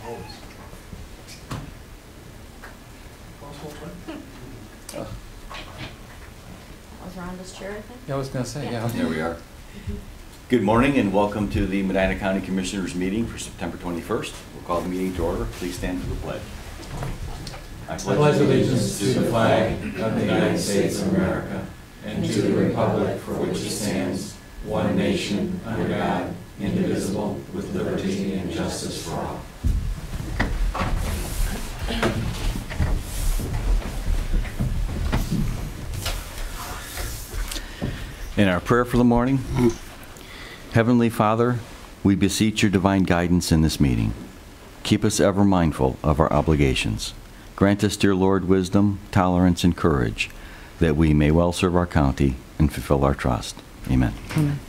Was Rhonda's chair, I think? Yeah, I was going to say, yeah. There we are. Good morning and welcome to the Medina County Commissioners meeting for September 21st. We'll call the meeting to order. Please stand for the pledge. I pledge allegiance to the flag of the United States of America and to the republic for which it stands, one nation, under God, indivisible, with liberty and justice for all. In our prayer for the morning, Heavenly Father, we beseech your divine guidance in this meeting. Keep us ever mindful of our obligations. Grant us, dear Lord, wisdom, tolerance, and courage, that we may well serve our county and fulfill our trust. Amen. Amen.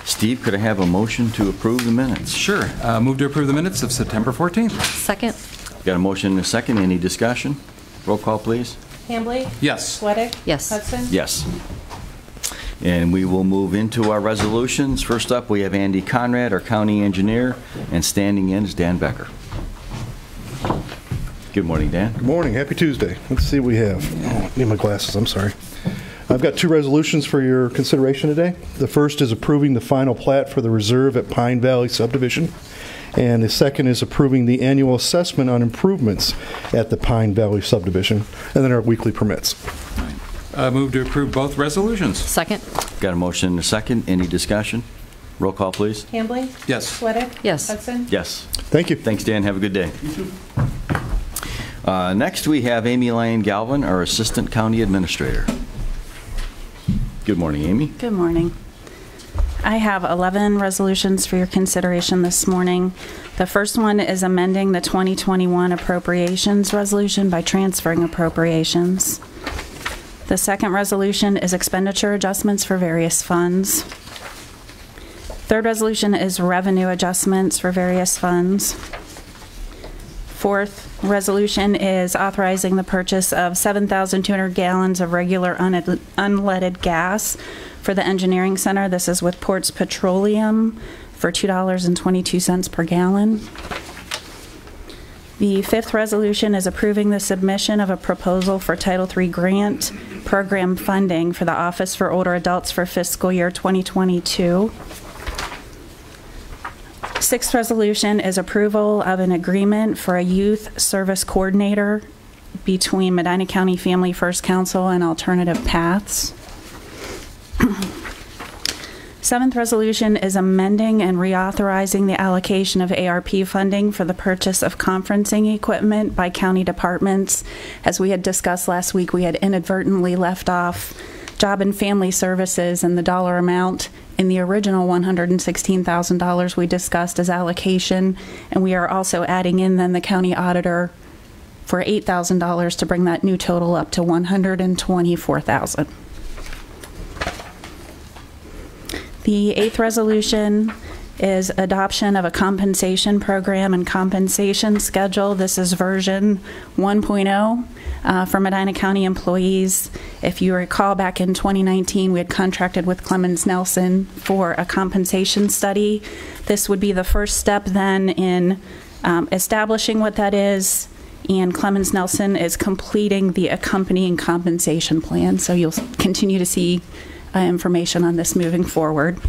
Steve, could I have a motion to approve the minutes? Sure. Move to approve the minutes of September 14th. Second. Got a motion and a second. Any discussion? Roll call, please. Hambley? Yes. Sweattick? Yes. Hudson? Yes. And we will move into our resolutions. First up, we have Andy Conrad, our county engineer, and standing in is Dan Becker. Good morning, Dan. Good morning. Happy Tuesday. Let's see what we have. Oh, I need my glasses. I'm sorry. I've got two resolutions for your consideration today. The first is approving the final plat for the reserve at Pine Valley subdivision. And the second is approving the annual assessment on improvements at the Pine Valley subdivision, and then our weekly permits. Move to approve both resolutions. Second. Got a motion and a second. Any discussion? Roll call, please. Hambley? Yes. Sweattick? Yes. Hudson? Yes. Thank you. Thanks, Dan. Have a good day. Next, we have Amy Lyon Galvin, our Assistant County Administrator. Good morning, Amy. Good morning. I have 11 resolutions for your consideration this morning. The first one is amending the 2021 appropriations resolution by transferring appropriations. The second resolution is expenditure adjustments for various funds. Third resolution is revenue adjustments for various funds. Fourth resolution is authorizing the purchase of 7,200 gallons of regular unleaded gas for the engineering center. This is with Ports Petroleum for $2.22 per gallon. The fifth resolution is approving the submission of a proposal for Title III grant program funding for the Office for Older Adults for fiscal year 2022. Sixth resolution is approval of an agreement for a youth service coordinator between Medina County Family First Council and Alternative Paths. Seventh resolution is amending and reauthorizing the allocation of ARP funding for the purchase of conferencing equipment by county departments. As we had discussed last week, we had inadvertently left off Job and Family Services, and the dollar amount in the original $116,000 we discussed as allocation, and we are also adding in then the county auditor for $8,000 to bring that new total up to $124,000. The eighth resolution is adoption of a compensation program and compensation schedule. This is version 1.0 for Medina County employees. If you recall, back in 2019, we had contracted with Clemens Nelson for a compensation study. This would be the first step then in establishing what that is, and Clemens Nelson is completing the accompanying compensation plan. So you'll continue to see information on this moving forward.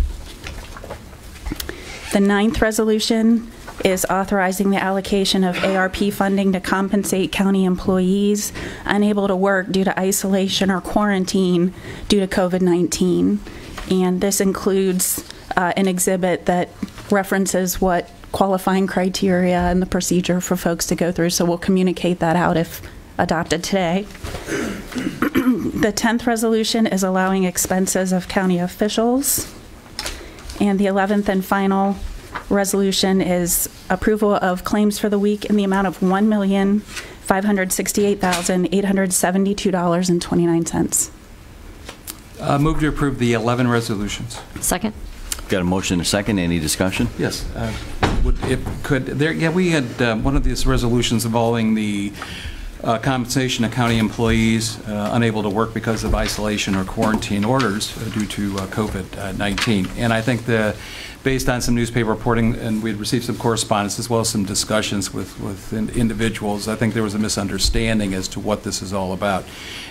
The ninth resolution is authorizing the allocation of ARP funding to compensate county employees unable to work due to isolation or quarantine due to COVID-19. And this includes an exhibit that references what qualifying criteria and the procedure for folks to go through. So we'll communicate that out if adopted today. The 10th resolution is allowing expenses of county officials. And the 11th and final resolution is approval of claims for the week in the amount of $1,568,872.29. Move to approve the 11 resolutions. Second. Got a motion and a second. Any discussion? Yes. We had one of these resolutions involving the compensation of county employees unable to work because of isolation or quarantine orders due to COVID-19. And I think based on some newspaper reporting, and we'd received some correspondence as well as some discussions with individuals, I think there was a misunderstanding as to what this is all about.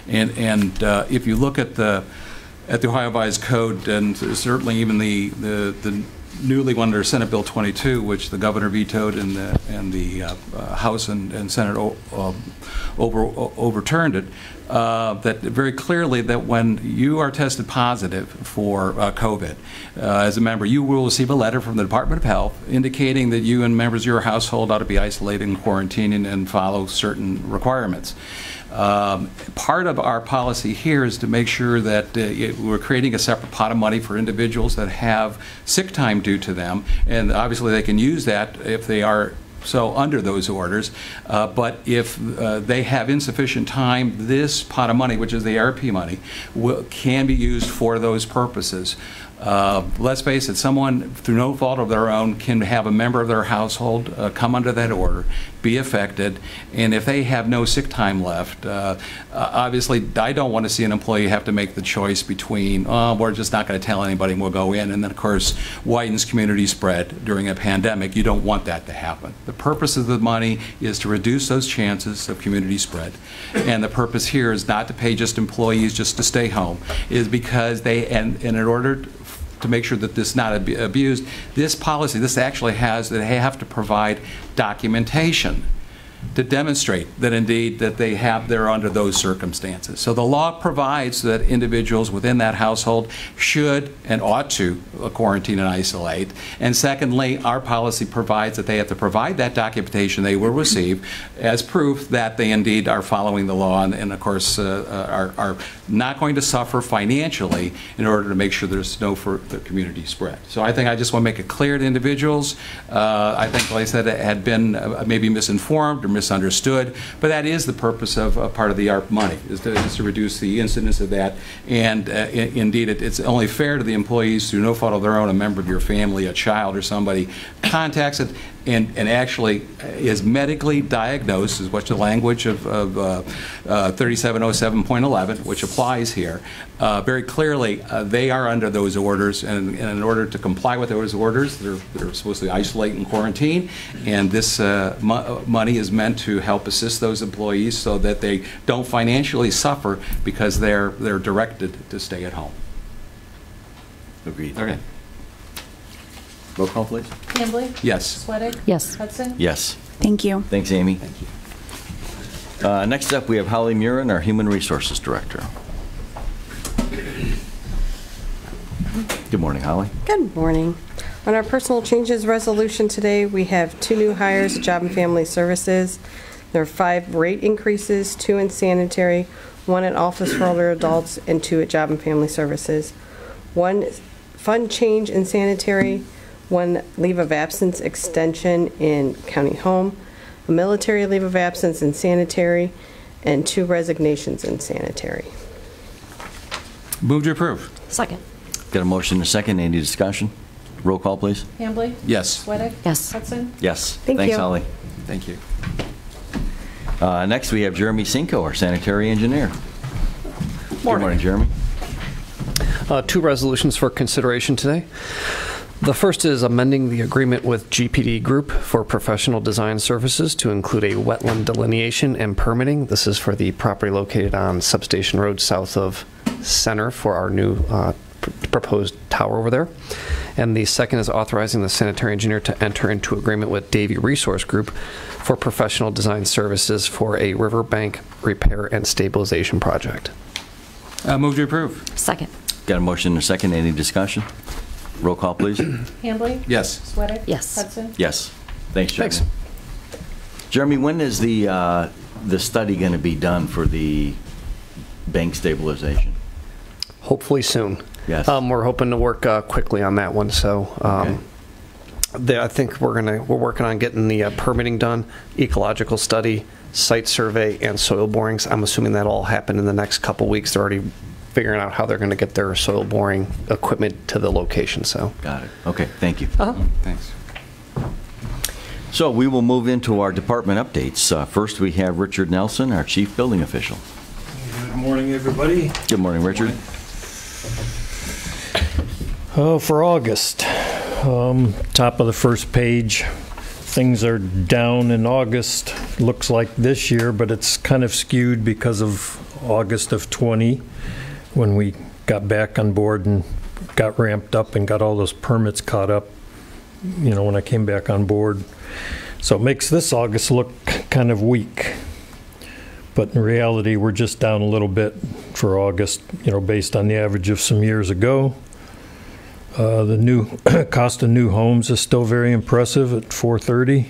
And if you look at the Ohio Revised Code, and certainly even the newly one under Senate Bill 22, which the governor vetoed and the House and Senate overturned it, that very clearly that when you are tested positive for COVID as a member, you will receive a letter from the Department of Health indicating that you and members of your household ought to be isolated and quarantining and follow certain requirements. Part of our policy here is to make sure that we're creating a separate pot of money for individuals that have sick time due to them, and obviously they can use that if they are so under those orders. But if they have insufficient time, this pot of money, which is the ARP money, can be used for those purposes. Let's face it, someone, through no fault of their own, can have a member of their household come under that order, be affected, and if they have no sick time left, obviously I don't want to see an employee have to make the choice between, oh, we're just not going to tell anybody and we'll go in, and then of course widens community spread during a pandemic. You don't want that to happen. The purpose of the money is to reduce those chances of community spread, and the purpose here is not to pay just employees just to stay home, is because they, and in order to make sure that this is not abused, this policy, this actually has that they have to provide documentation to demonstrate that indeed that they're under those circumstances. So the law provides that individuals within that household should and ought to quarantine and isolate. And secondly, our policy provides that they have to provide that documentation they will receive as proof that they indeed are following the law and of course are not going to suffer financially in order to make sure there's no further community spread. So I think I just want to make it clear to individuals. I think, like I said, it had been maybe misinformed or misunderstood, but that is the purpose of part of the ARP money, is to reduce the incidence of that. And indeed, it's only fair to the employees, through no fault of their own, a member of your family, a child or somebody contacts it and actually is medically diagnosed, is what the language of 3707.11, which applies here, very clearly, they are under those orders, and in order to comply with those orders, they're supposed to isolate and quarantine, and this money is meant to help assist those employees so that they don't financially suffer because they're directed to stay at home. Agreed. Okay. Roll call, please. Hambley? Yes. Sweattick? Yes. Hudson? Yes. Thank you. Thanks, Amy. Thank you. Next up, we have Holly Murin, our Human Resources Director. Good morning, Holly. Good morning. On our personal changes resolution today, we have 2 new hires at Job and Family Services. There are 5 rate increases, 2 in sanitary, 1 at Office for Older Adults, and 2 at Job and Family Services. 1 fund change in sanitary, 1 leave of absence extension in county home, a military leave of absence in sanitary, and 2 resignations in sanitary. Move to approve. Second. Got a motion and a second. Any discussion? Roll call, please. Hambley? Yes. Sweattick? Yes. Hudson? Yes. Thank Thanks, you. Holly. Thank you. Next, we have Jeremy Cinco, our sanitary engineer. Good morning, Jeremy. 2 resolutions for consideration today. The first is amending the agreement with GPD Group for professional design services to include a wetland delineation and permitting. This is for the property located on Substation Road south of Center for our new proposed tower over there. And the second is authorizing the sanitary engineer to enter into agreement with Davie Resource Group for professional design services for a riverbank repair and stabilization project. Move to approve. Second. Got a motion and a second. Any discussion? Roll call, please. Hambley? Yes. Sweattick? Yes. Hudson? Yes. Thanks, Jeremy. Thanks. Jeremy, when is the study going to be done for the bank stabilization? Hopefully soon. Yes. We're hoping to work quickly on that one. So Okay. I think we're working on getting the permitting done, ecological study, site survey, and soil borings. I'm assuming that all happen in the next couple weeks. They're already figuring out how they're going to get their soil boring equipment to the location. So Got it. Okay, thank you. Thanks. So we will move into our department updates. First, we have Richard Nelson, our Chief Building Official. Good morning, everybody. Good morning, Richard. For August, top of the first page, things are down in August. Looks like this year, but it's kind of skewed because of August of 20, when we got back on board and got ramped up and got all those permits caught up, when I came back on board. So it makes this August look kind of weak. But in reality, we're just down a little bit for August, based on the average of some years ago. The new cost of new homes is still very impressive at $430.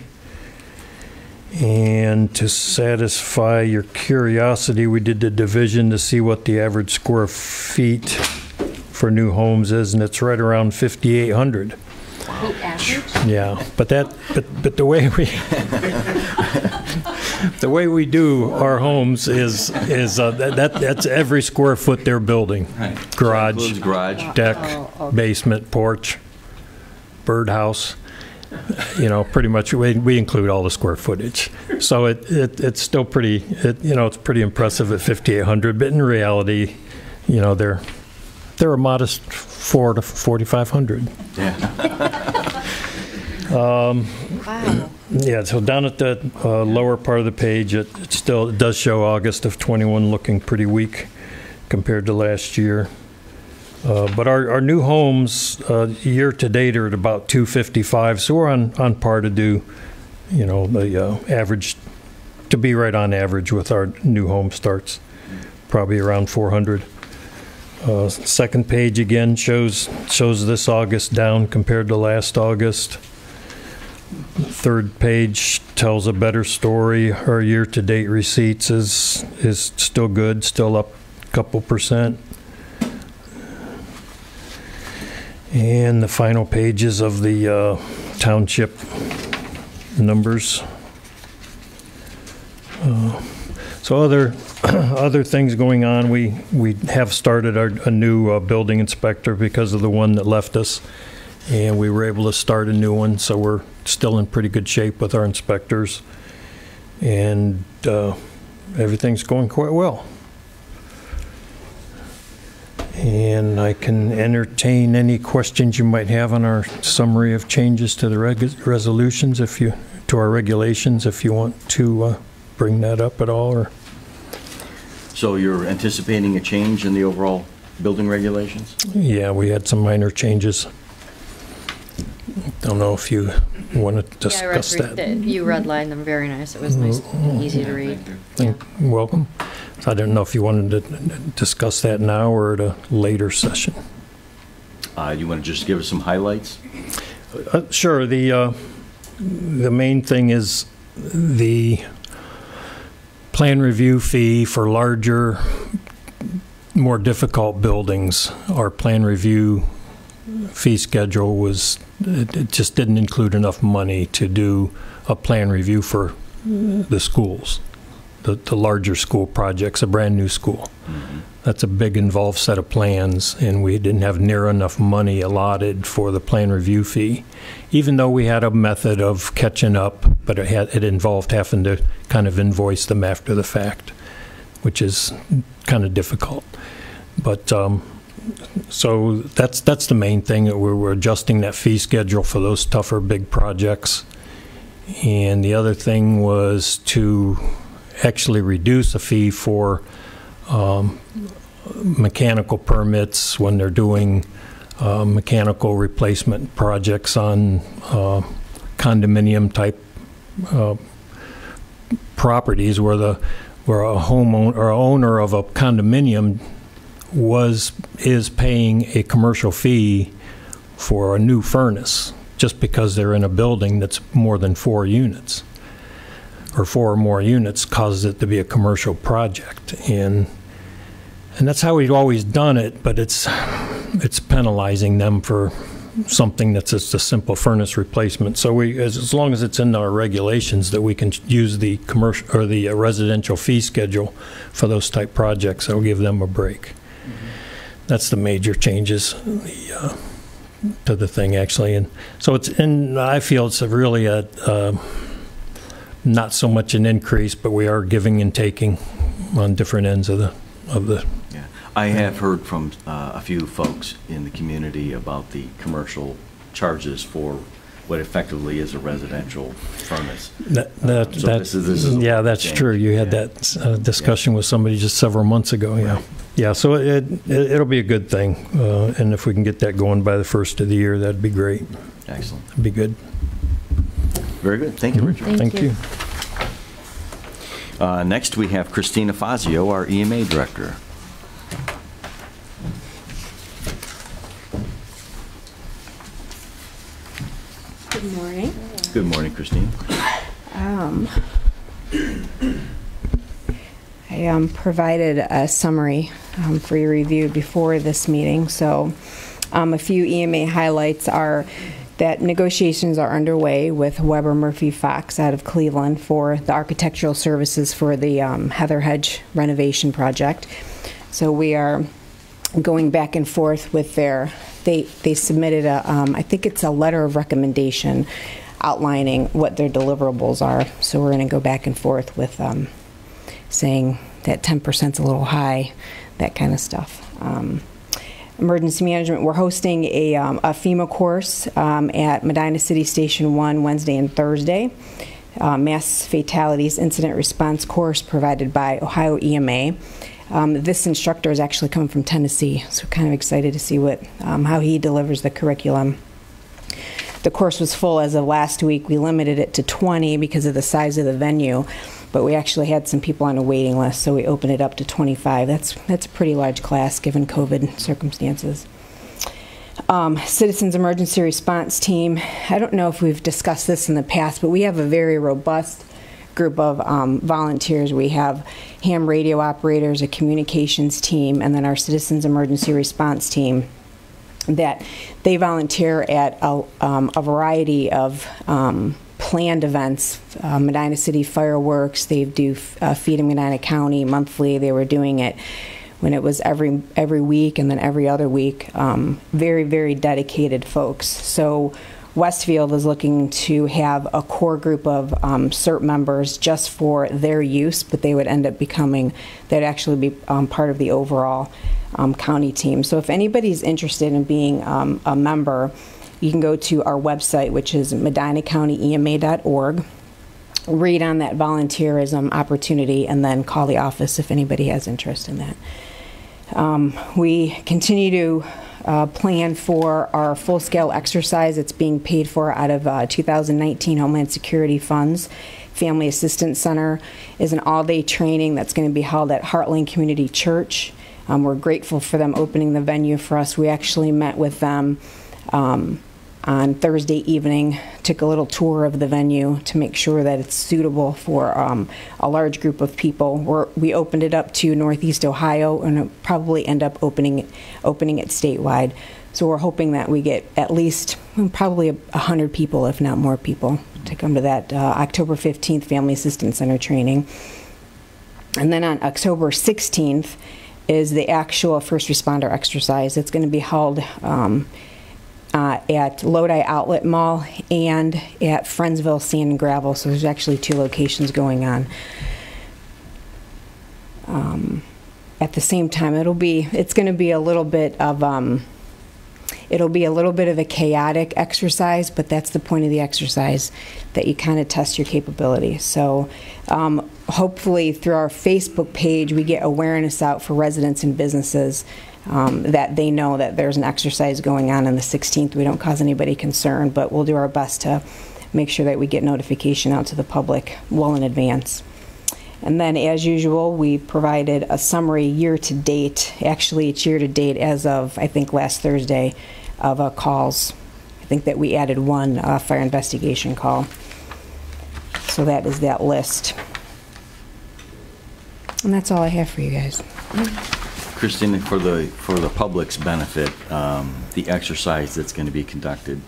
And to satisfy your curiosity, we did the division to see what the average square feet for new homes is, and it's right around 5,800. The average? Yeah, but the way we the way we do our homes is that's every square foot they're building. Right. Garage, Garage. deck, basement, porch, birdhouse. Pretty much we include all the square footage. So it's still pretty. It's pretty impressive at 5,800. But in reality, they're a modest 4,000 to 4,500. Yeah. Wow. Yeah, so down at the lower part of the page, it does show August of 21 looking pretty weak compared to last year. But our new homes year to date are at about 255, so we're on par to do, the average, to be right on average with our new home starts, probably around 400. Second page again shows this August down compared to last August. Third page tells a better story. Our year-to-date receipts is still good, still up a couple percent. And the final pages of the township numbers. So other things going on. We have started a new building inspector because of the one that left us, and we were able to start a new one. So we're still in pretty good shape with our inspectors, and everything's going quite well. And I can entertain any questions you might have on our summary of changes to the resolutions, to our regulations, if you want to bring that up at all. Or So you're anticipating a change in the overall building regulations? Yeah, we had some minor changes. Don't know if you want to discuss that. You redlined them very nice. It was nice and easy to read. Welcome. So I don't know if you wanted to discuss that now or at a later session. You want to just give us some highlights? Sure. The main thing is the plan review fee for larger, more difficult buildings. Our plan review fee schedule it just didn't include enough money to do a plan review for the schools, the larger school projects, a brand new school. Mm-hmm. That's a big involved set of plans, and we didn't have near enough money allotted for the plan review fee, even though we had a method of catching up, but it involved having to kind of invoice them after the fact, which is kind of difficult. But so that's the main thing, that we're adjusting that fee schedule for those tougher big projects. And the other thing was to actually reduce a fee for mechanical permits when they're doing mechanical replacement projects on condominium type properties where a homeowner or owner of a condominium is paying a commercial fee for a new furnace just because they're in a building that's more than 4 units, or 4 or more units causes it to be a commercial project. And that's how we've always done it, but it's penalizing them for something that's just a simple furnace replacement. So as long as it's in our regulations that we can use the commercial or the residential fee schedule for those type projects, that'll give them a break. Mm-hmm. That's the major changes. to the thing actually, and so I feel it's really not so much an increase, but we are giving and taking on different ends of the. Yeah. I have heard from a few folks in the community about the commercial charges for what effectively is a residential furnace. That's true. You had that discussion with somebody just several months ago. Yeah, right. Yeah. So it'll be a good thing, and if we can get that going by the first of the year, that'd be great. Excellent. That'd be good. Very good. Thank you, Richard. Thank you. Next, we have Christina Fazio, our EMA Director. Good morning. Good morning, Christine. I provided a summary for your review before this meeting. So a few EMA highlights are that negotiations are underway with Weber Murphy Fox out of Cleveland for the architectural services for the Heather Hedge renovation project. So we are going back and forth with they submitted I think it's a letter of recommendation outlining what their deliverables are. So we're going to go back and forth with saying that 10% is a little high, that kind of stuff. Emergency management, we're hosting a FEMA course at Medina City Station 1 Wednesday and Thursday. Mass Fatalities Incident Response course provided by Ohio EMA. This instructor is actually coming from Tennessee, so kind of excited to see how he delivers the curriculum. The course was full as of last week. We limited it to 20 because of the size of the venue, but we actually had some people on a waiting list, so we opened it up to 25. That's a pretty large class given COVID circumstances. Citizens Emergency Response Team. I don't know if we've discussed this in the past, but we have a very robust group of volunteers. We have ham radio operators, a communications team, and then our Citizens Emergency Response Team that they volunteer at a variety of planned events. Medina City Fireworks, they do Feed in Medina County monthly. They were doing it when it was every week and then every other week. Very, very dedicated folks. So Westfield is looking to have a core group of CERT members just for their use, but they would end up they'd actually be part of the overall county team. So if anybody's interested in being a member, you can go to our website, which is medinacountyema.org, read on that volunteerism opportunity, and then call the office if anybody has interest in that. We continue to plan for our full-scale exercise. It's being paid for out of 2019 Homeland Security funds. Family Assistance Center is an all-day training that's going to be held at Heartland Community Church. We're grateful for them opening the venue for us. We actually met with them on Thursday evening, took a little tour of the venue to make sure that it's suitable for a large group of people. We opened it up to Northeast Ohio and it'll probably end up opening it statewide. So we're hoping that we get at least probably 100 people, if not more people, to come to that October 15th Family Assistance Center training. And then on October 16th is the actual first responder exercise. It's going to be held at Lodi Outlet Mall and at Friendsville Sand and Gravel. So there's actually two locations going on. At the same time, it's going to be a little bit of a chaotic exercise, but that's the point of the exercise, that you kind of test your capability. So hopefully through our Facebook page, we get awareness out for residents and businesses that they know that there's an exercise going on the 16th. We don't cause anybody concern, but we'll do our best to make sure that we get notification out to the public well in advance. And then, as usual, we provided a summary year-to-date. Actually, it's year-to-date as of, I think, last Thursday, of calls. I think that we added one fire investigation call. So that is that list. And that's all I have for you guys. Christina, for the public's benefit, the exercise that's going to be conducted,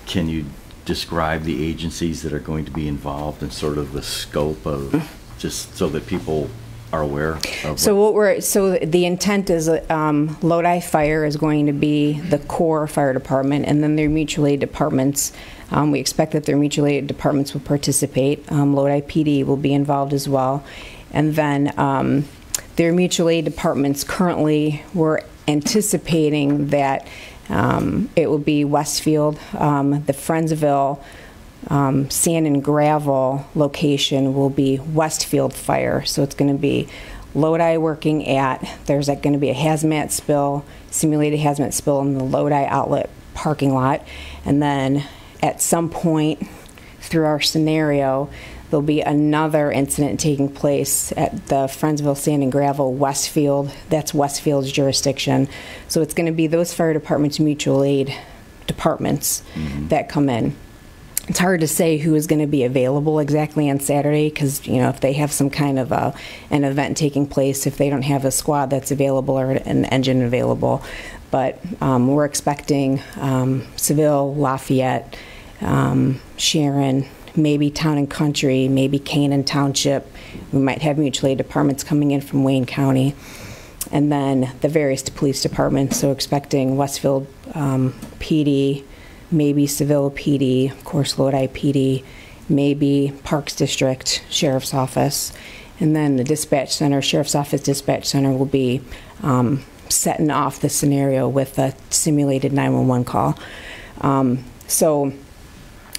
can you describe the agencies that are going to be involved and sort of the scope of, just so that people are aware of? So the intent is Lodi Fire is going to be the core fire department, and then their mutual aid departments. We expect that their mutual aid departments will participate. Lodi PD will be involved as well, and then their mutual aid departments currently we're anticipating that it will be Westfield, the Friendsville. Sand and gravel location will be Westfield Fire. So it's going to be Lodi working at, there's going to be a hazmat spill, simulated hazmat spill in the Lodi outlet parking lot. And then at some point through our scenario, there'll be another incident taking place at the Friendsville Sand and Gravel Westfield. That's Westfield's jurisdiction. So it's going to be those fire departments, mutual aid departments that come in. It's hard to say who is going to be available exactly on Saturday because, you know, if they have some kind of an event taking place, if they don't have a squad that's available or an engine available. But we're expecting Seville, Lafayette, Sharon, maybe Town and Country, maybe Canaan Township. We might have mutual aid departments coming in from Wayne County. And then the various police departments, so expecting Westfield PD, maybe Seville PD, of course Lodi PD, maybe Parks District, Sheriff's Office, and then the dispatch center, Sheriff's Office Dispatch Center will be setting off the scenario with a simulated 911 call. So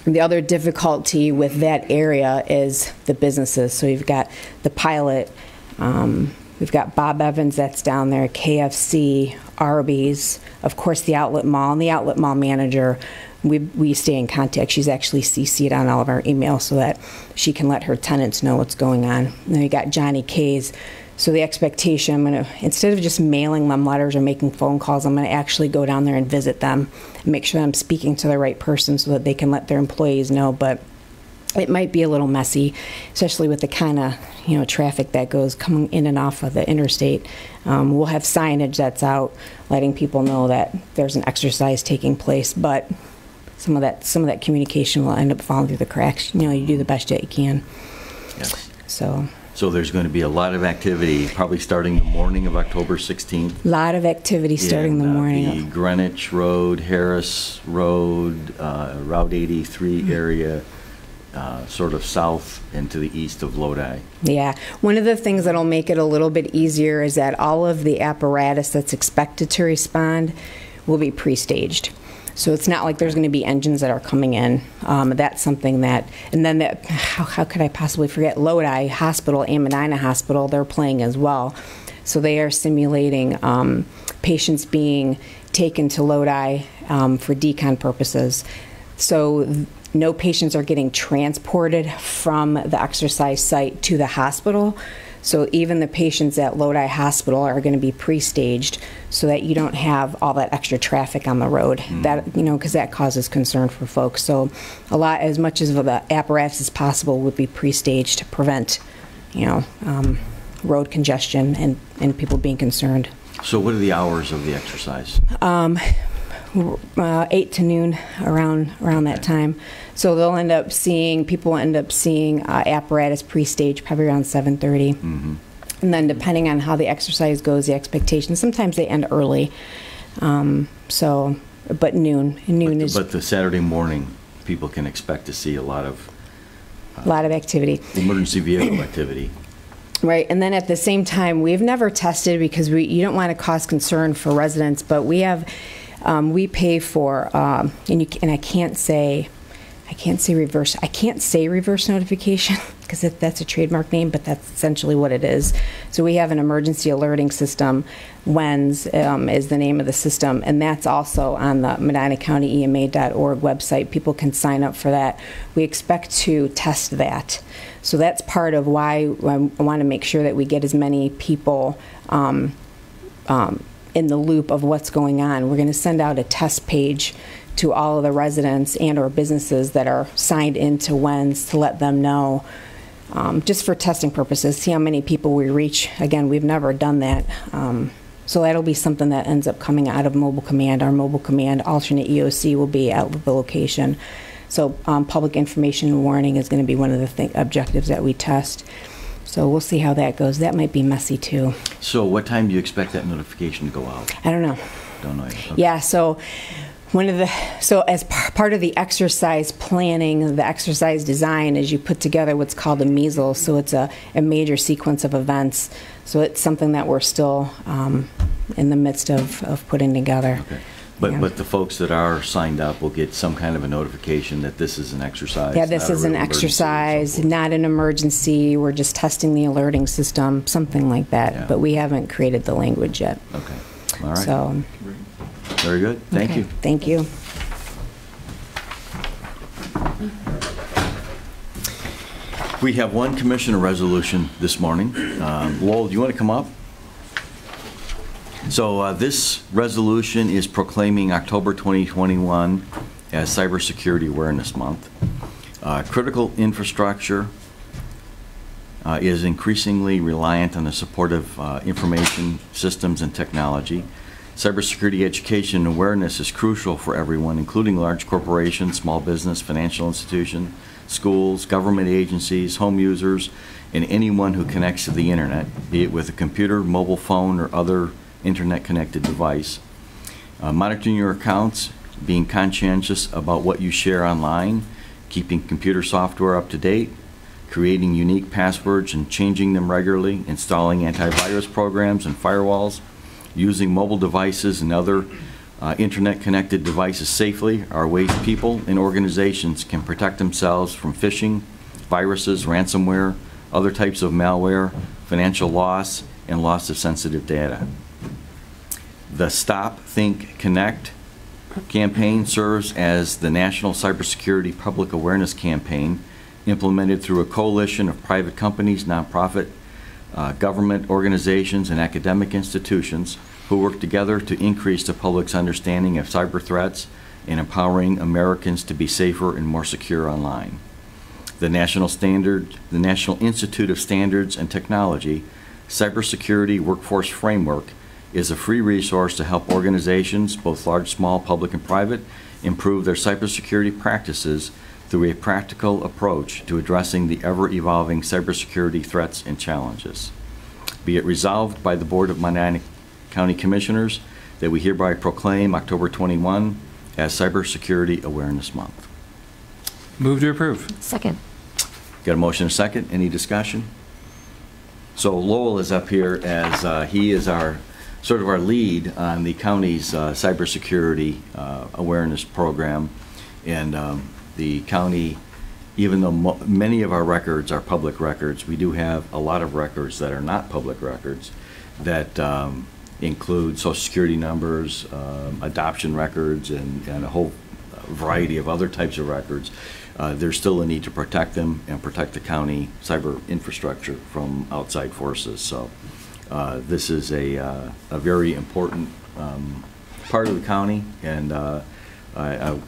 the other difficulty with that area is the businesses. So you've got the pilot, we've got Bob Evans that's down there, KFC, Arby's, of course the outlet mall, and the outlet mall manager, we stay in contact. She's actually CC'd on all of our emails so that she can let her tenants know what's going on. And then you got Johnny K's. So the expectation, I'm going to, instead of just mailing them letters or making phone calls, I'm going to actually go down there and visit them and make sure that I'm speaking to the right person so that they can let their employees know. But it might be a little messy, especially with the kind of, you know, traffic that goes coming in and off of the interstate. We'll have signage that's out letting people know that there's an exercise taking place, but some of that communication will end up falling through the cracks. You know, you do the best that you can. Yes. So there's going to be a lot of activity, probably starting the morning of October 16th. A lot of activity starting the morning. The Greenwich Road, Harris Road, Route 83 area, sort of south and to the east of Lodi. Yeah. One of the things that'll make it a little bit easier is that all of the apparatus that's expected to respond will be pre-staged. So it's not like there's going to be engines that are coming in. That's something that, and then that, how could I possibly forget? Lodi Hospital and Medina Hospital, they're playing as well. So they are simulating patients being taken to Lodi for decon purposes. So no patients are getting transported from the exercise site to the hospital. So even the patients at Lodi Hospital are going to be pre-staged so that you don't have all that extra traffic on the road. That, you know, because that causes concern for folks. So as much as the apparatus as possible would be pre-staged to prevent, you know, road congestion and people being concerned. So what are the hours of the exercise? 8 to noon, around that time. So they'll end up seeing, people end up seeing apparatus pre-stage probably around 7:30. And then depending on how the exercise goes, the expectation, sometimes they end early. But noon. But the Saturday morning, people can expect to see a lot of activity. Emergency vehicle activity. Right, and then at the same time, we've never tested because you don't want to cause concern for residents, but we have, we pay for, and I can't say reverse notification because that's a trademark name, but that's essentially what it is. So we have an emergency alerting system. WENS is the name of the system, and that's also on the MedinaCountyEMA.org website. People can sign up for that. We expect to test that. So that's part of why I want to make sure that we get as many people in the loop of what's going on. We're going to send out a test page to all of the residents and or businesses that are signed into WENS to let them know, just for testing purposes, see how many people we reach. Again, we've never done that. So that'll be something that ends up coming out of Mobile Command. Our Mobile Command alternate EOC will be at the location. So public information and warning is going to be one of the objectives that we test. So we'll see how that goes. That might be messy too. So what time do you expect that notification to go out? I don't know. Don't know yet. Okay. Yeah, so as part of the exercise planning, the exercise design is you put together what's called a measles. So it's a major sequence of events. So it's something that we're still in the midst of putting together. Okay. Yeah. But the folks that are signed up will get some kind of a notification that this is an exercise. Yeah, this is an exercise, not an emergency. We're just testing the alerting system, something like that. Yeah. But we haven't created the language yet. Okay. All right. So, very good. Thank okay. you. Thank you. We have one commissioner resolution this morning. Lowell, do you want to come up? So this resolution is proclaiming October 2021 as Cybersecurity Awareness Month. Critical infrastructure is increasingly reliant on the support of information systems and technology. Cybersecurity education and awareness is crucial for everyone, including large corporations, small business, financial institutions, schools, government agencies, home users, and anyone who connects to the internet, be it with a computer, mobile phone, or other internet-connected device. Monitoring your accounts, being conscientious about what you share online, keeping computer software up to date, creating unique passwords and changing them regularly, installing antivirus programs and firewalls, using mobile devices and other internet-connected devices safely are ways people and organizations can protect themselves from phishing, viruses, ransomware, other types of malware, financial loss, and loss of sensitive data. The Stop, Think, Connect campaign serves as the National Cybersecurity Public Awareness Campaign implemented through a coalition of private companies, nonprofit, government organizations, and academic institutions who work together to increase the public's understanding of cyber threats and empowering Americans to be safer and more secure online. The National Institute of Standards and Technology Cybersecurity Workforce Framework is a free resource to help organizations, both large, small, public, and private, improve their cybersecurity practices through a practical approach to addressing the ever-evolving cybersecurity threats and challenges. Be it resolved by the Board of Medina County Commissioners that we hereby proclaim October 21 as Cybersecurity Awareness Month. Move to approve. Second. Got a motion and a second? Any discussion? So Lowell is up here as he is our sort of our lead on the county's cybersecurity awareness program. And the county, even though many of our records are public records, we do have a lot of records that are not public records that include Social Security numbers, adoption records, and a whole variety of other types of records. There's still a need to protect them and protect the county cyber infrastructure from outside forces. So this is a very important part of the county, and I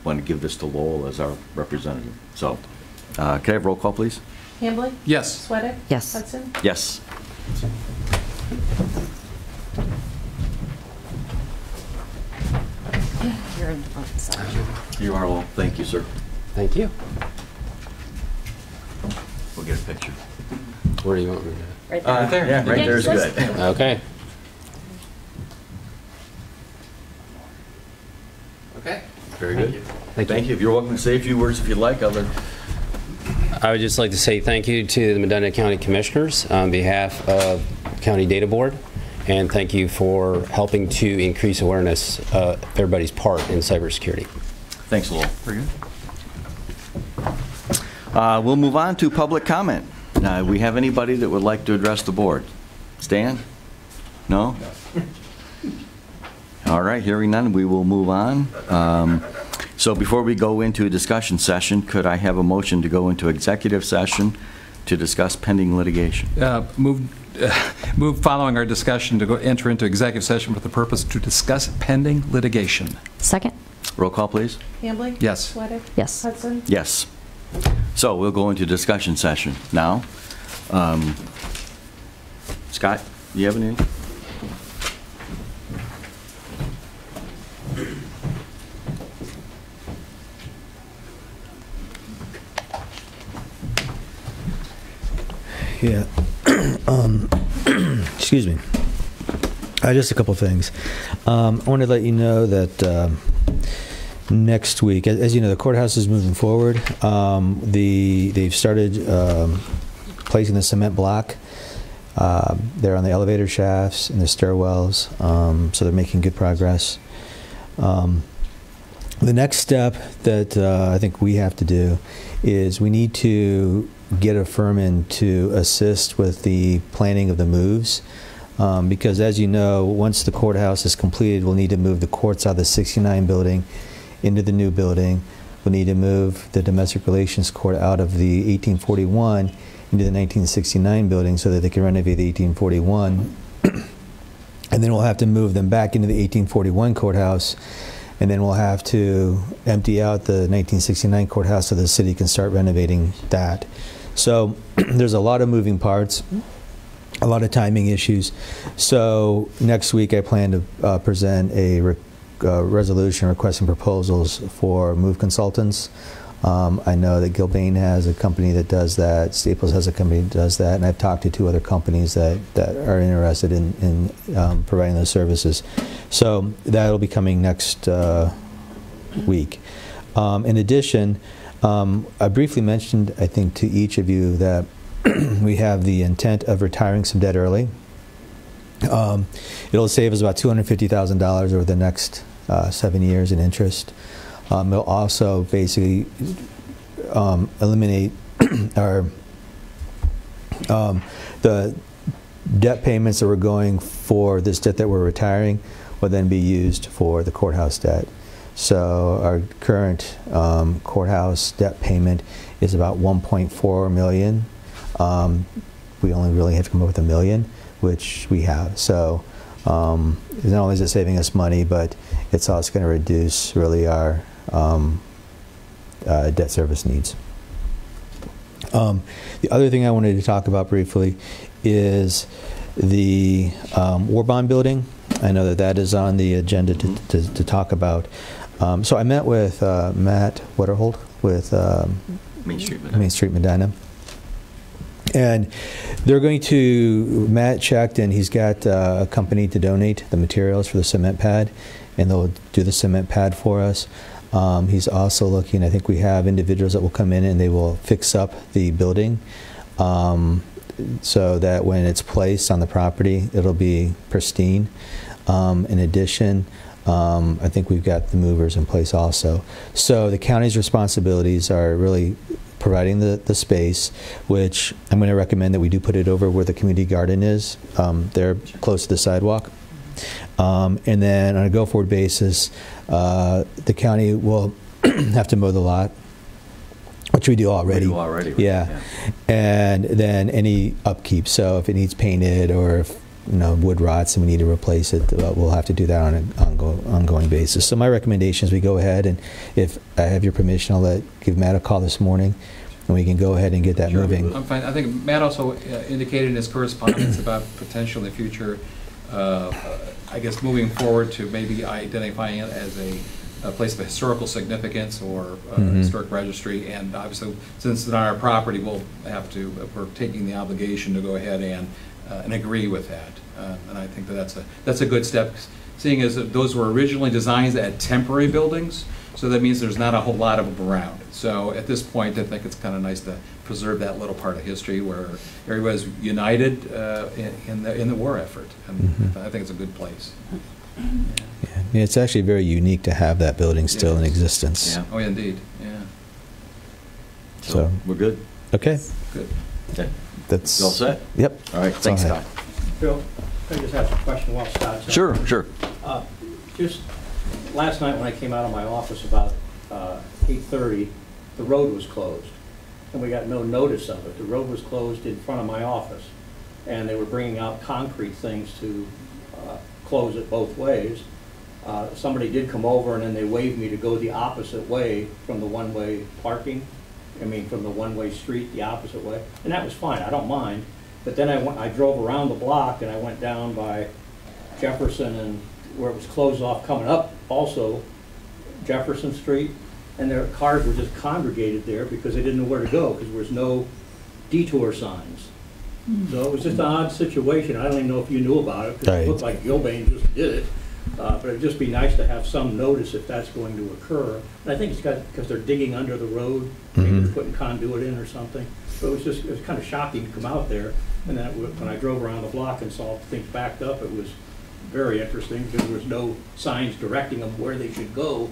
want to give this to Lowell as our representative. So can I have roll call, please? Hambley? Yes. Sweattick? Yes. Hudson? Yes. You're on the front side. You are, Lowell. Thank you, sir. Thank you. We'll get a picture. Where do you want me Right there. Yeah, right there is good. to? Okay. Okay. Very good. Thank you. You're welcome to say a few words if you'd like. I would just like to say thank you to the Medina County Commissioners on behalf of County Data Board, and thank you for helping to increase awareness of everybody's part in cybersecurity. Thanks, Lowell. Very good. We'll move on to public comment. We have anybody that would like to address the board? Stan? No? All right, hearing none, we will move on. So before we go into a discussion session, could I have a motion to go into executive session to discuss pending litigation? Move following our discussion to enter into executive session for the purpose to discuss pending litigation. Second. Roll call, please. Hambley? Yes. Sweattick? Yes. Hudson? Yes. So we'll go into discussion session now. Scott, do you have anything? Yeah. Excuse me. Just a couple things. I want to let you know that next week, as you know, the courthouse is moving forward. They've started placing the cement block. They're on the elevator shafts and the stairwells, so they're making good progress. The next step that I think we have to do is we need to get a firm in to assist with the planning of the moves. Because as you know, once the courthouse is completed, we'll need to move the courts out of the 69 building into the new building. We'll need to move the domestic relations court out of the 1841 into the 1969 building so that they can renovate the 1841. And then we'll have to move them back into the 1841 courthouse. And then we'll have to empty out the 1969 courthouse so the city can start renovating that. So there's a lot of moving parts, a lot of timing issues. So next week I plan to present a resolution requesting proposals for move consultants. I know that Gilbane has a company that does that, Staples has a company that does that, and I've talked to 2 other companies that are interested in providing those services. So that'll be coming next week. In addition, I briefly mentioned, I think, to each of you that we have the intent of retiring some debt early. It'll save us about $250,000 over the next 7 years in interest. It'll also basically eliminate our the debt payments that we're going for this debt that we're retiring will then be used for the courthouse debt. So our current courthouse debt payment is about $1.4 million. We only really have to come up with $1 million, which we have. So not only is it saving us money, but it's also going to reduce really our debt service needs. The other thing I wanted to talk about briefly is the war bond building. I know that is on the agenda to talk about. So I met with Matt Wetterhold with Main Street Medina. And they're going to, Matt checked and he's got a company to donate the materials for the cement pad, and they'll do the cement pad for us. He's also looking, I think we have individuals that will come in and they will fix up the building so that when it's placed on the property, it'll be pristine. In addition, I think we've got the movers in place also. So the county's responsibilities are really providing the space, which I'm going to recommend that we do put it over where the community garden is. They're close to the sidewalk. And then on a go-forward basis, the county will have to mow the lot, which we do already. We do already. Right? Yeah. And then any upkeep. So if it needs painted or if wood rots and we need to replace it, we'll have to do that on an ongoing basis. So my recommendation is we go ahead, and if I have your permission, I'll give Matt a call this morning, and we can go ahead and get that moving. I'm fine. I think Matt also indicated in his correspondence about potential in the future, I guess moving forward to maybe identifying it as a place of historical significance or historic registry, and obviously since it's on our property, we'll have to, we're taking the obligation to go ahead and agree with that. And I think that's a good step, seeing as those were originally designed as temporary buildings, so that means there's not a whole lot of them around. So at this point, I think it's kind of nice to preserve that little part of history where everybody's united in the war effort, and I think it's a good place. Yeah, it's actually very unique to have that building still in existence. Yeah. Oh, indeed. Yeah. So we're good. Okay. Good. Okay. That's all set? Yep. All right. Thanks, Scott. Bill, can I just ask a question while Scott's up? Sure, sure. Just last night when I came out of my office about 8:30, the road was closed, and we got no notice of it. The road was closed in front of my office, and they were bringing out concrete things to close it both ways. Somebody did come over, and then they waved me to go the opposite way from the one-way parking. I mean, from the one-way street, the opposite way, and that was fine. I don't mind. But then I drove around the block, and I went down by Jefferson and where it was closed off coming up, also Jefferson Street, and their cars were just congregated there because they didn't know where to go because there was no detour signs. So it was just an odd situation. I don't even know if you knew about it, because Right. it looked like Gilbane just did it. But it'd just be nice to have some notice if that's going to occur. And I think it's because they're digging under the road, maybe they're putting conduit in or something. But it was kind of shocking to come out there. And then when I drove around the block and saw things backed up, it was very interesting, because there was no signs directing them where they should go.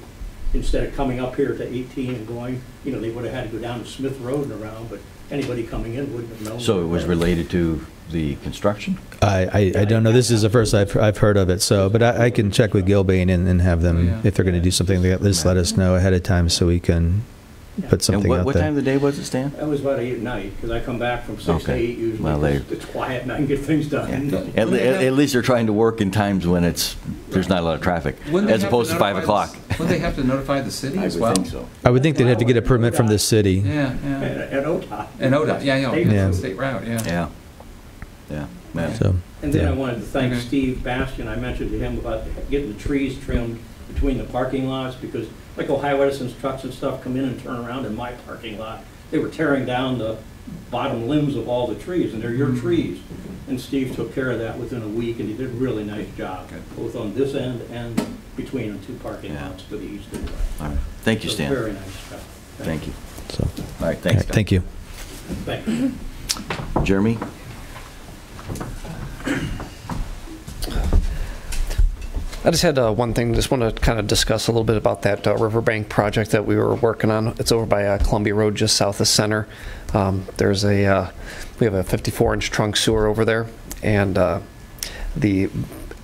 Instead of coming up here to 18 and going, you know, they would have had to go down to Smith Road and around, but anybody coming in wouldn't have known. So it was related to the construction? I don't know. This is the first I've heard of it. So, but I can check with Gilbane and have them, if they're going to do something, just let us know ahead of time so we can put something and out what there. time of the day was it, Stan? That was about 8 at night, because I come back from 6 to 8 usually. Well, It's quiet and I can get things done. Yeah. At least they're trying to work in times when there's not a lot of traffic, as opposed to 5 o'clock. Would they have to notify the city as well? I would think so. I would think they'd have to get a permit from the city. Yeah, yeah. And ODOT. And ODOT, yeah, Yeah. yeah, state route, yeah. Yeah. Yeah. So, And then I yeah. wanted to thank Okay. Steve Bastian. I mentioned to him about getting the trees trimmed between the parking lots, because like Ohio Edison's trucks and stuff come in and turn around in my parking lot. They were tearing down the bottom limbs of all the trees, and they're your trees. And Steve took care of that within a week, and he did a really nice job, both on this end and between the two parking lots to the east and west. All right. Thank you, So Stan. very nice job. Thank you. So, All right, all thanks, right, Stan. thank you. Thank you. Jeremy? I just had one thing. Just want to kind of discuss a little bit about that riverbank project that we were working on. It's over by Columbia Road, just south of Center. There's we have a 54-inch trunk sewer over there, and the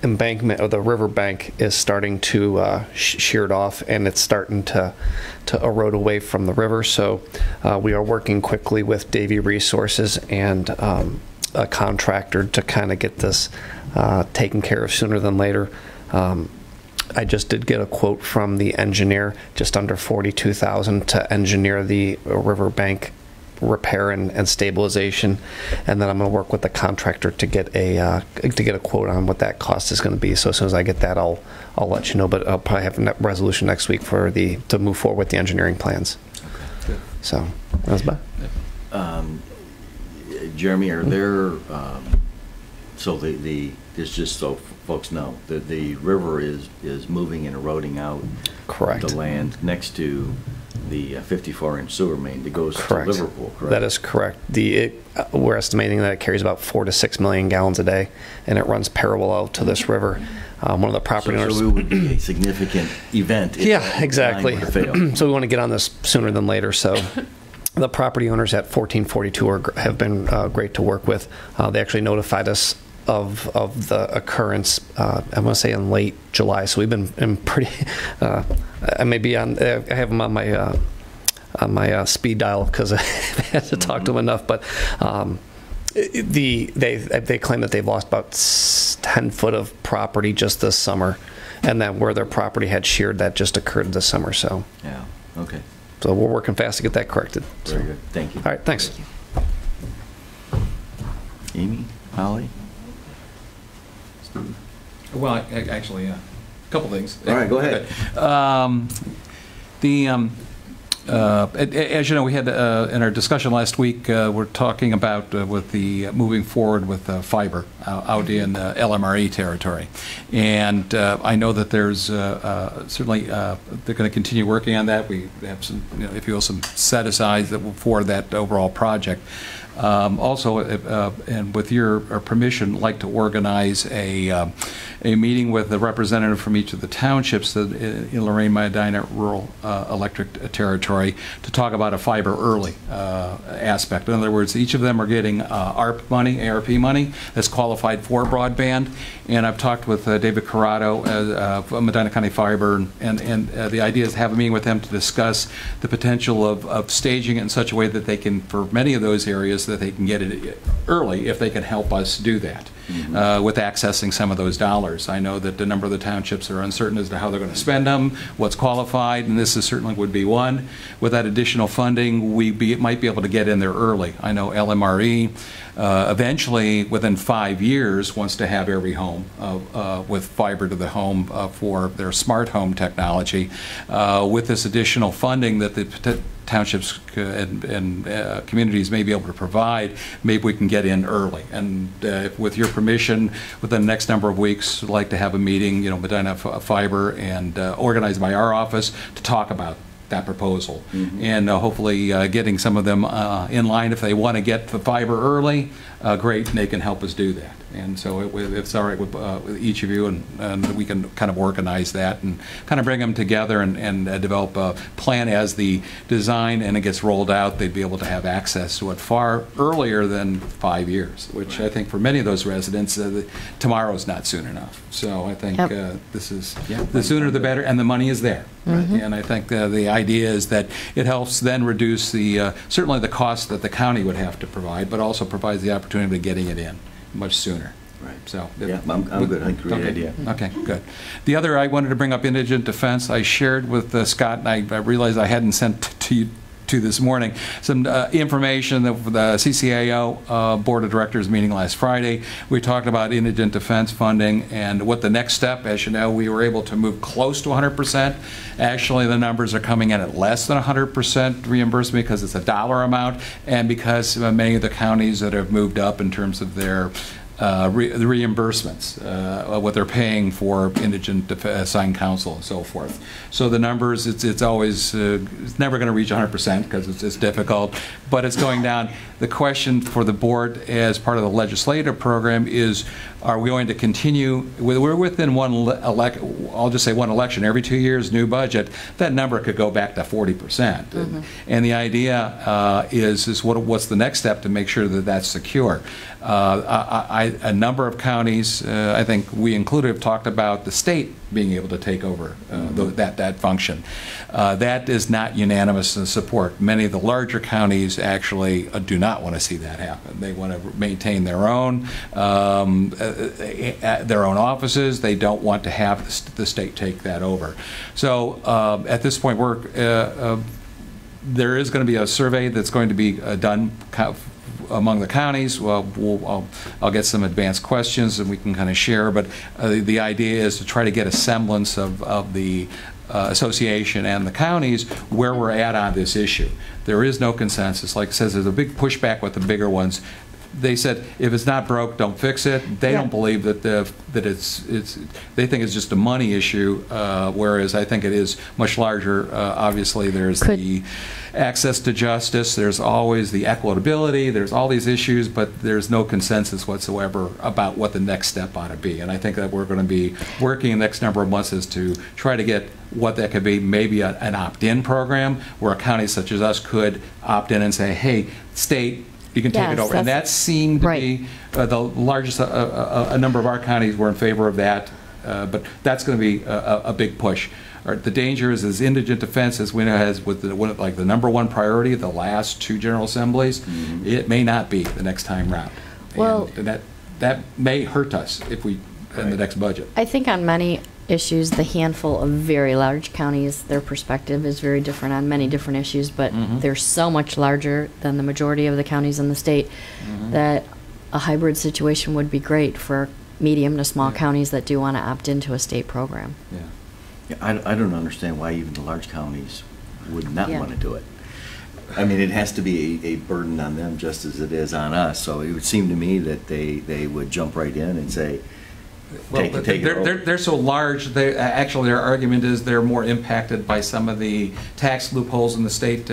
embankment or the riverbank is starting to sheared off, and it's starting to erode away from the river. So we are working quickly with Davie Resources and a contractor to kind of get this taken care of sooner than later. I just did get a quote from the engineer, just under $42,000 to engineer the riverbank repair and stabilization, and then I'm going to work with the contractor to get a quote on what that cost is going to be. So as soon as I get that, I'll let you know. But I'll probably have a resolution next week to move forward with the engineering plans. Okay, good. So that's about. Jeremy, are there, so it's just so folks know, that the river is moving and eroding out Correct. the land next to the 54-inch sewer main that goes Correct. to Liverpool, correct? That is correct. We're estimating that it carries about 4 to 6 million gallons a day, and it runs parallel to this river. One of the property owners. So it would be a significant event. If Yeah, exactly. the line were to fail. So we want to get on this sooner than later. So the property owners at 1442 have been great to work with. They actually notified us of the occurrence, I want to say in late July. So we've been pretty, I may be on, I have them on my speed dial because I had to talk to them enough, but they claim that they've lost about 10 foot of property just this summer, and then where their property had sheared, that just occurred this summer. So Yeah, okay. so we're working fast to get that corrected. Very good. Thank you. All right, thanks. Amy, Holly? Well, actually, yeah. A couple things. All right, go ahead. As you know, we had in our discussion last week, we're talking about with the moving forward with fiber out in LMRE territory, and I know that there's certainly they're going to continue working on that. We have some, if you will, some set asides for that overall project. Also, and with your permission, I'd like to organize a meeting with a representative from each of the townships in Lorraine, Medina rural electric territory to talk about a fiber early aspect. In other words, each of them are getting ARP money that's qualified for broadband. And I've talked with David Corrado of Medina County Fiber, and the idea is to have a meeting with them to discuss the potential of staging it in such a way that they can, for many of those areas, that they can get it early if they can help us do that. With accessing some of those dollars. I know that a number of the townships are uncertain as to how they're going to spend them, what's qualified, and this certainly would be one. With that additional funding, we might be able to get in there early. I know LMRE eventually, within 5 years, wants to have every home with fiber to the home for their smart home technology. With this additional funding that the townships and communities may be able to provide, maybe we can get in early. And with your permission, within the next number of weeks, I'd like to have a meeting, Medina Fiber and organized by our office to talk about that proposal. And hopefully getting some of them in line. If they want to get the fiber early, great, and they can help us do that. And so if it's all right with each of you, and we can kind of organize that and kind of bring them together and develop a plan as the design and it gets rolled out, they'd be able to have access to it far earlier than 5 years, which I think for many of those residents, tomorrow's not soon enough. So I think this is, the sooner the better, and the money is there. And I think the idea is that it helps then reduce certainly the cost that the county would have to provide, but also provides the opportunity of getting it in much sooner. Right. So yeah, I'm good. I think great idea. Okay, good. The other, I wanted to bring up Indigent Defense. I shared with Scott, and I realized I hadn't sent to you this morning some information that the CCAO Board of Directors meeting last Friday. We talked about Indigent Defense funding and what the next step. As you know, we were able to move close to 100%. Actually, the numbers are coming in at less than 100% reimbursement because it's a dollar amount, and because many of the counties that have moved up in terms of their the reimbursements, what they're paying for indigent assigned counsel and so forth. So the numbers, it's always, it's never going to reach 100% because it's difficult, but it's going down. The question for the board as part of the legislative program is, are we going to continue? We're within I'll just say one election every 2 years, new budget. That number could go back to 40%. And the idea is what's the next step to make sure that that's secure. A number of counties, I think we included, have talked about the state being able to take over that function. That is not unanimous support. Many of the larger counties actually do not want to see that happen. They want to maintain their own offices. They don't want to have the state take that over. So at this point, there is going to be a survey that's going to be done among the counties. Well, I'll get some advanced questions and we can kind of share, but the idea is to try to get a semblance of the association and the counties where we're at on this issue. There is no consensus. Like it says, there's a big pushback with the bigger ones. They said, if it's not broke, don't fix it. They don't believe that they think it's just a money issue, whereas I think it is much larger. Obviously, there's the access to justice, there's always the equitability, there's all these issues, but there's no consensus whatsoever about what the next step ought to be. And I think that we're going to be working the next number of months is to try to get what that could be, maybe an opt-in program where a county such as us could opt in and say, hey, state, you can take it over. And that seemed to be the largest, a number of our counties were in favor of that, but that's going to be a big push. The danger is Indigent Defense, as we know, has with the #1 priority of the last 2 General Assemblies, it may not be the next time round. Well, and that may hurt us if we, in the next budget. I think on many issues, the handful of very large counties, their perspective is very different on many different issues, but they're so much larger than the majority of the counties in the state that a hybrid situation would be great for medium to small counties that do want to opt into a state program. I don't understand why even the large counties would not want to do it. I mean, it has to be a burden on them just as it is on us. So it would seem to me that they would jump right in and say, they're so large. Actually, their argument is they're more impacted by some of the tax loopholes in the state.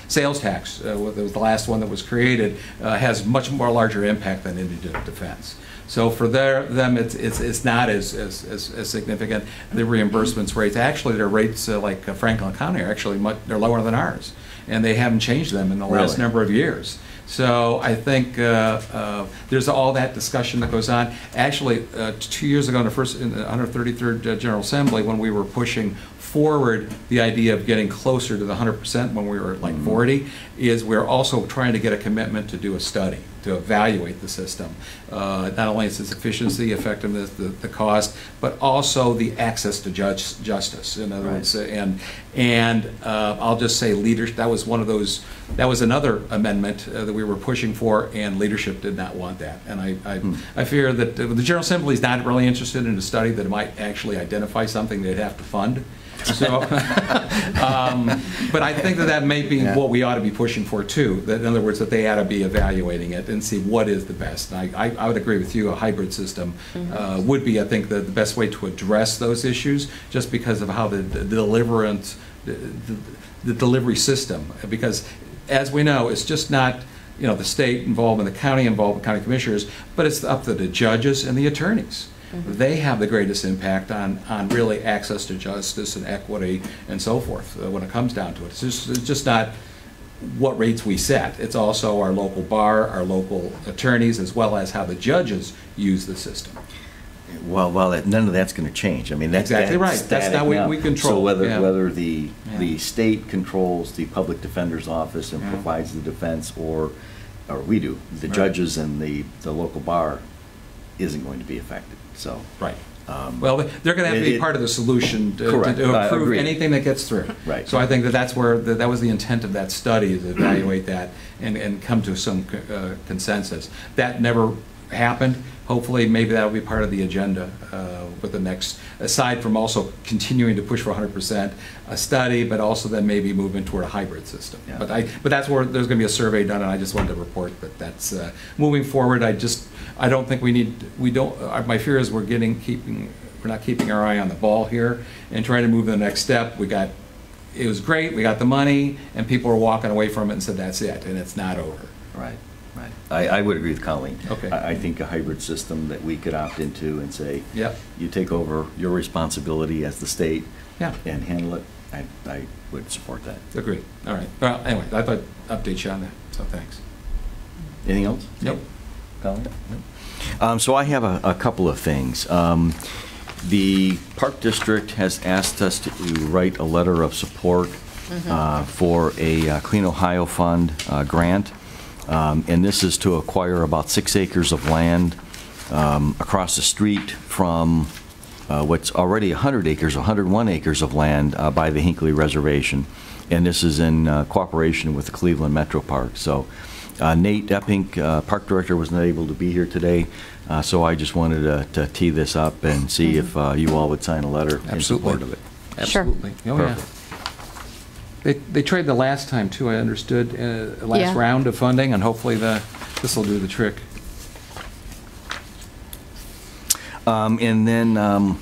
Sales tax, the last one that was created, has much more larger impact than Indigent Defense. So for them, it's not as significant. The reimbursements rates, actually, their rates like Franklin County are actually they're lower than ours, and they haven't changed them in the last number of years. So I think there's all that discussion that goes on. Actually, 2 years ago, in the 133rd General Assembly, when we were pushing forward the idea of getting closer to the 100% when we were at like 40, is we're also trying to get a commitment to do a study to evaluate the system. Not only its efficiency, effectiveness, the cost, but also the access to justice. In other words, and I'll just say leadership. That was one of those. That was another amendment that we were pushing for, and leadership did not want that. And I fear that the General Assembly is not really interested in a study that might actually identify something they'd have to fund. So, but I think that may be what we ought to be pushing for too. That, in other words, that they ought to be evaluating it and see what is the best. And I would agree with you. A hybrid system would be, I think, the best way to address those issues, just because of how the delivery system. Because as we know, it's just not the state involvement, the county involvement, county commissioners, but it's up to the judges and the attorneys. They have the greatest impact on really access to justice and equity and so forth when it comes down to it. It's just not what rates we set. It's also our local bar, our local attorneys, as well as how the judges use the system. Well, none of that's going to change. I mean, that's exactly right. That's not what we control. So whether the state controls the public defender's office and provides the defense, or we do, the judges and the local bar isn't going to be affected. So right. Well, they're going to have to be part of the solution to approve anything that gets through. Right. So I think that's where that was the intent of that study, is to evaluate that and come to some consensus. That never happened. Hopefully, maybe that will be part of the agenda with the next, aside from also continuing to push for 100% a study, but also then maybe moving toward a hybrid system. Yeah. But that's where there's going to be a survey done, and I just wanted to report that that's moving forward. I don't think my fear is we're not keeping our eye on the ball here and trying to move to the next step. It was great, we got the money, and people were walking away from it and said that's it, and it's not over. Right. I would agree with Colleen. Okay. I think a hybrid system that we could opt into and say, yep, you take over your responsibility as the state and handle it, I would support that. Agree. All right. Well, anyway, I thought I'd update you on that, so thanks. Anything else? Nope. Colleen? Nope. So I have a couple of things. The Park District has asked us to write a letter of support for a Clean Ohio Fund grant. And this is to acquire about 6 acres of land across the street from what's already 100 acres, 101 acres of land by the Hinckley Reservation. And this is in cooperation with the Cleveland Metro Park. So Nate Epping, Park Director, was not able to be here today, so I just wanted to tee this up and see if you all would sign a letter in support of it. Absolutely. Sure. Oh, yeah. They tried the last time, too, I understood, last round of funding, and hopefully this will do the trick. And then,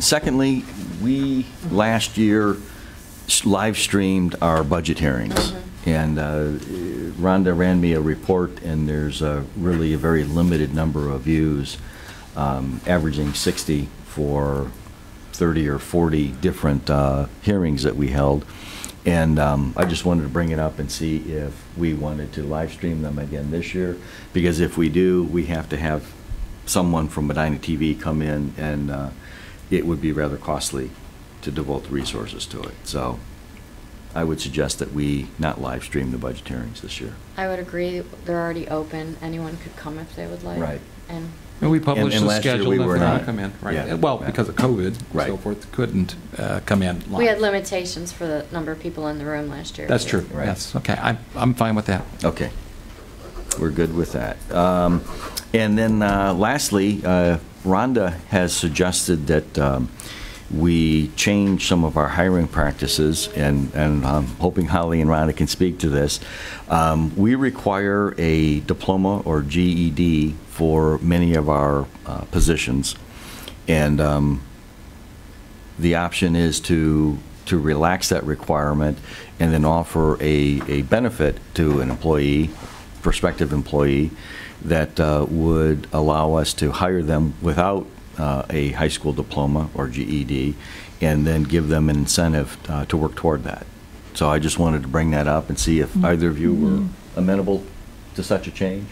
secondly, we last year live streamed our budget hearings. And Rhonda ran me a report, and there's really a very limited number of views, averaging 60 for 30 or 40 different hearings that we held. And I just wanted to bring it up and see if we wanted to live stream them again this year, because if we do, we have to have someone from Medina TV come in, and it would be rather costly to devote the resources to it. So I would suggest that we not live stream the budget hearings this year. I would agree. They're already open. Anyone could come if they would like. Right. And we published the schedule if they want to come in. Right. Yeah, well, because of COVID and so forth, couldn't come in live. We had limitations for the number of people in the room last year. That's true. Right. Yes. Okay. I'm fine with that. Okay. We're good with that. And then lastly, Rhonda has suggested that we change some of our hiring practices, and I'm hoping Holly and Rhonda can speak to this. We require a diploma or GED for many of our positions, and the option is to relax that requirement and then offer a benefit to an employee, prospective employee, that would allow us to hire them without a high school diploma or GED, and then give them an incentive to work toward that. So I just wanted to bring that up and see if either of you were amenable to such a change.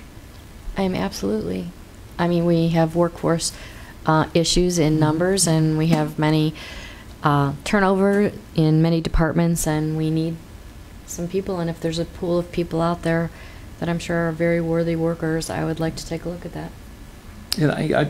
I'm absolutely. I mean, we have workforce issues in numbers, and we have many turnover in many departments, and we need some people. And if there's a pool of people out there that I'm sure are very worthy workers, I would like to take a look at that. Yeah, I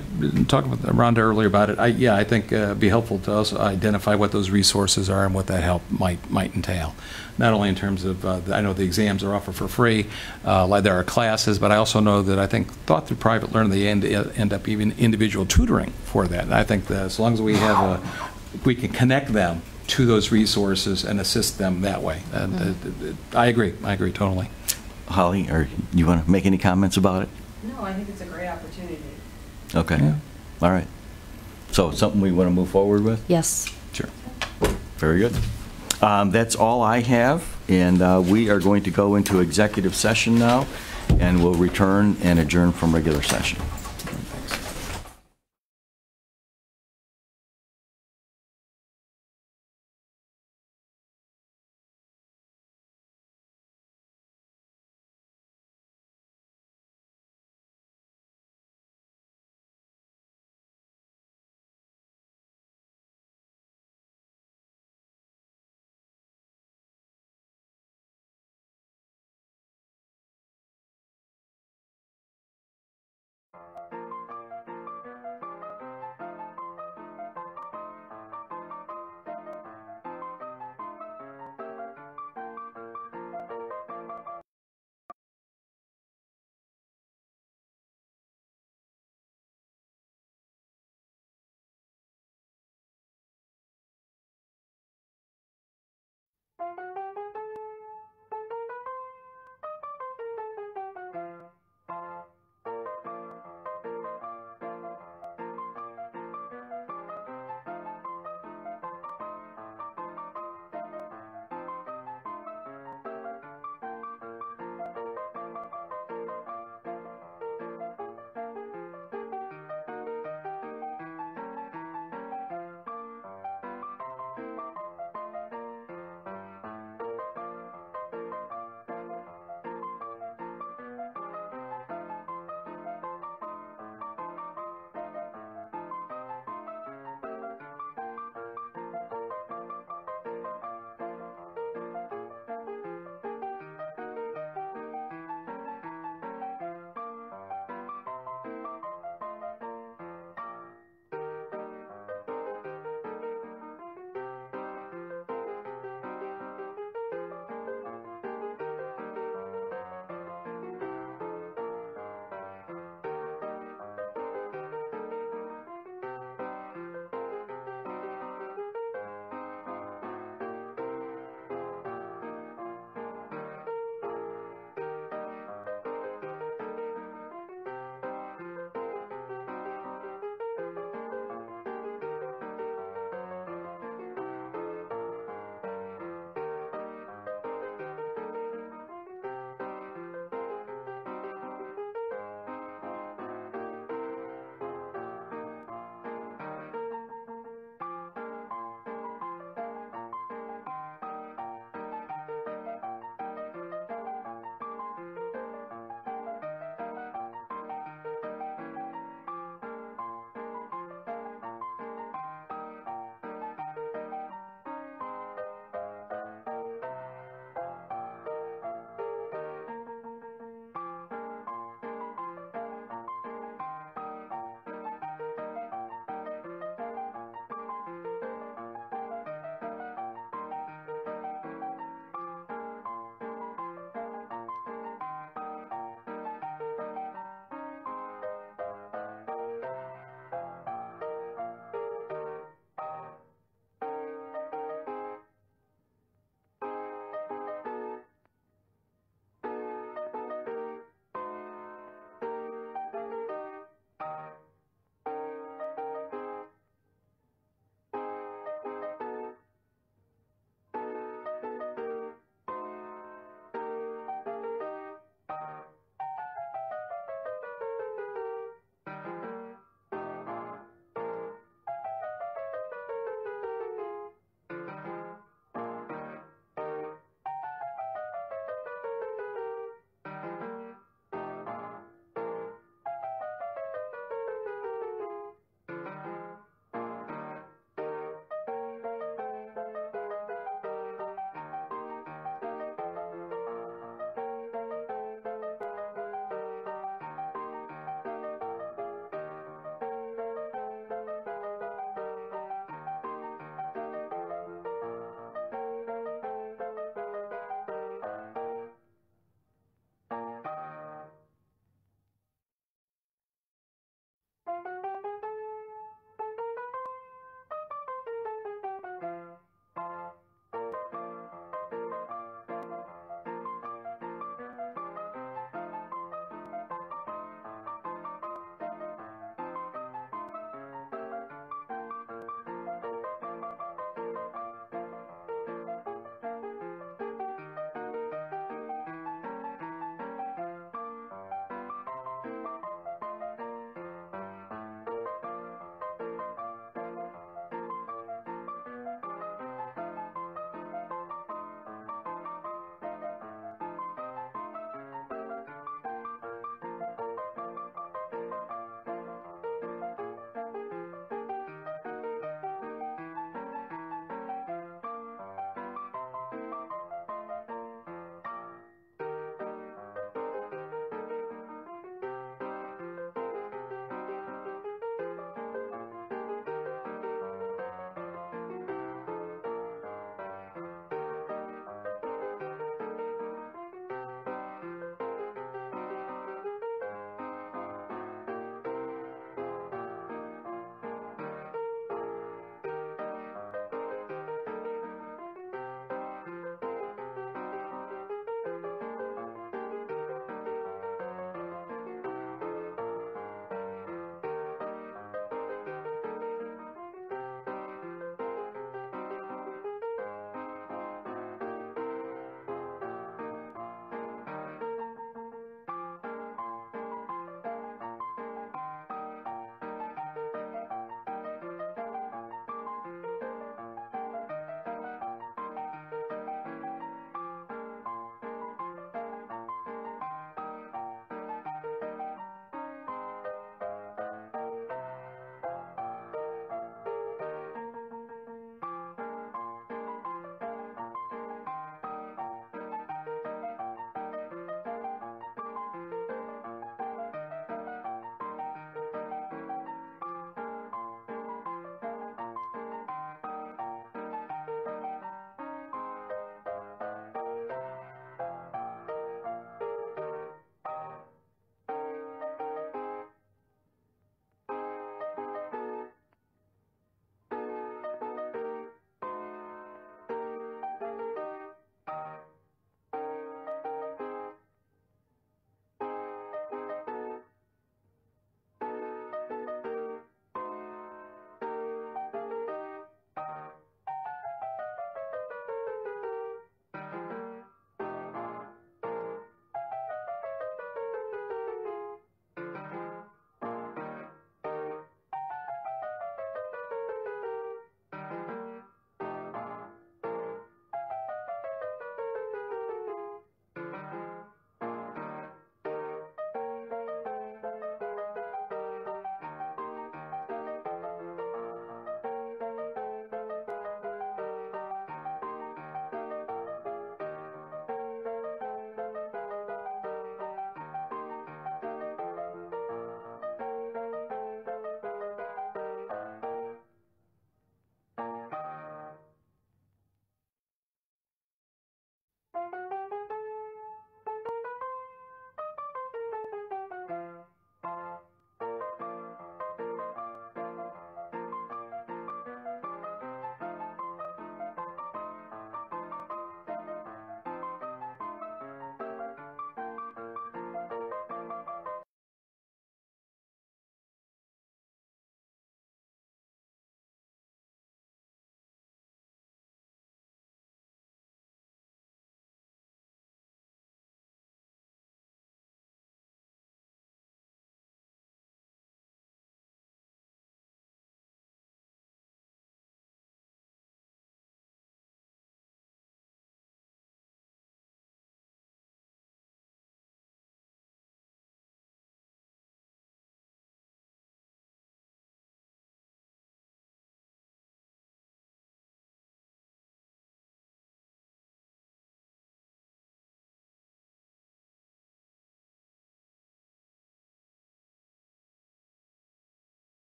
talked with Rhonda earlier about it. I think it'd be helpful to also identify what those resources are and what that help might entail. Not only in terms of, I know the exams are offered for free, like there are classes, but I also know that I think thought through private learning, they end up even individual tutoring for that. And I think that as long as we have we can connect them to those resources and assist them that way. And I agree totally. Holly, or you want to make any comments about it? No, I think it's a great opportunity. Okay. Yeah. All right. So something we want to move forward with? Yes. Sure. Very good. That's all I have, and we are going to go into executive session now, and we'll return and adjourn from regular session.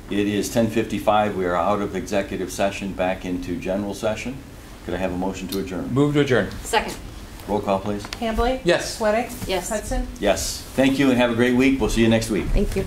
It is 10:55. We are out of executive session, back into general session. Could I have a motion to adjourn? Move to adjourn. Second. Roll call, please. Hambley? Yes. Sweattick? Yes. Hudson? Yes. Thank you and have a great week. We'll see you next week. Thank you.